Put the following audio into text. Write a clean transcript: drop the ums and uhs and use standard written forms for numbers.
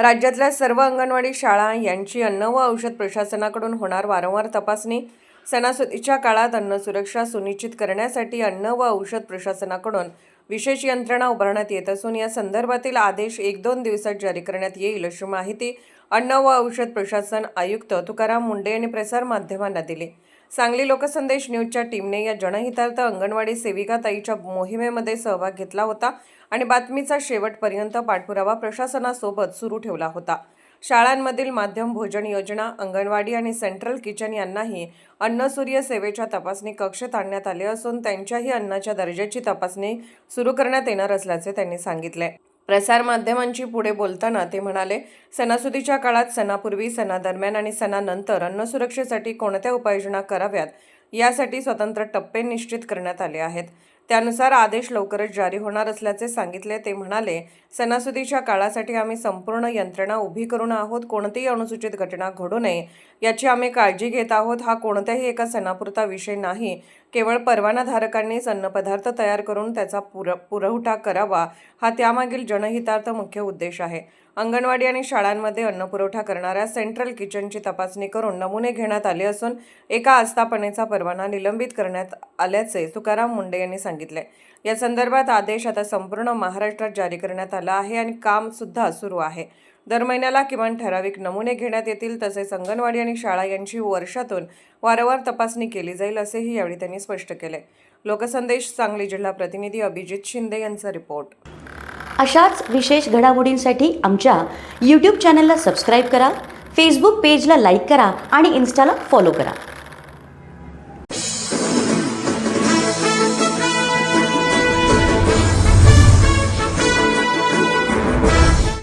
राज्यातल्या सर्व अंगणवाडी शाळा यांची अन्न व औषध प्रशासनाकडून होणार वारंवार तपासणी. सणासुदीच्या काळात अन्न सुरक्षा सुनिश्चित करण्यासाठी अन्न व औषध प्रशासनाकडून विशेष यंत्रणा उभारण्यात येत असून या संदर्भातील आदेश 1-2 दिवसात जारी करण्यात येईल, अशी माहिती अन्न व औषध प्रशासन आयुक्त तुकाराम मुंढे यांनी प्रसारमाध्यमांना दिली. सांगली लोकसंदेश न्यूजच्या टीमने या जनहितार्थ अंगणवाडी सेविका ताईच्या मोहिमेमध्ये सहभाग घेतला होता आणि बातमीचा शेवटपर्यंत पाठपुरावा प्रशासनासोबत सुरू ठेवला होता. शाळांमधील माध्यम भोजन योजना, अंगणवाडी आणि सेंट्रल किचन यांनाही अन्नसूर्य सेवेच्या तपासणी कक्षेत आणण्यात आले असून त्यांच्याही अन्नाच्या दर्जाची तपासणी सुरू करण्यात येणार असल्याचे त्यांनी सांगितले. प्रसारमाध्यमांशी पुढे बोलताना ते म्हणाले, सणासुदीच्या काळात, सणापूर्वी, सणादरम्यान आणि सणानंतर अन्नसुरक्षेसाठी कोणत्या उपाययोजना कराव्यात यासाठी स्वतंत्र टप्पे निश्चित करण्यात आले आहेत. त्यानुसार आदेश लवकरच जारी होणार असल्याचे सांगितले. ते म्हणाले, सणासुदीच्या काळासाठी आम्ही संपूर्ण यंत्रणा उभी करून आहोत. कोणतीही अनुचित घटना घडू नये याची आम्ही काळजी घेत आहोत. हा कोणत्याही एका सणापुरता विषय नाही. केवळ परवानाधारकांनीच अन्नपदार्थ तयार करून त्याचा पुरवठा करावा, हा त्यामागील जनहितार्थ मुख्य उद्देश आहे. अंगणवाडी आणि शाळांमध्ये अन्नपुरवठा करणाऱ्या सेंट्रल किचनची तपासणी करून नमुने घेण्यात आले असून एका आस्थापनेचा परवाना निलंबित करण्यात आल्याचे तुकाराम मुंढे यांनी सांगितले. या संदर्भात आदेश आता संपूर्ण महाराष्ट्रात जारी करण्यात आला आहे आणि काम सुद्धा सुरू आहे. दर महिन्याला किमान ठराविक नमुने घेण्यात येतील. तसेच अंगणवाडी आणि शाळा यांची वर्षातून वारंवार तपासणी केली जाईल, असेही यावेळी त्यांनी स्पष्ट केले. लोकसंदेश सांगली जिल्हा प्रतिनिधी अभिजित शिंदे यांचा रिपोर्ट. अशाच विशेष घडामोडींसाठी आमच्या YouTube चॅनलला सबस्क्राईब करा, फेसबुक पेजला लाईक करा आणि इन्स्टाला फॉलो करा.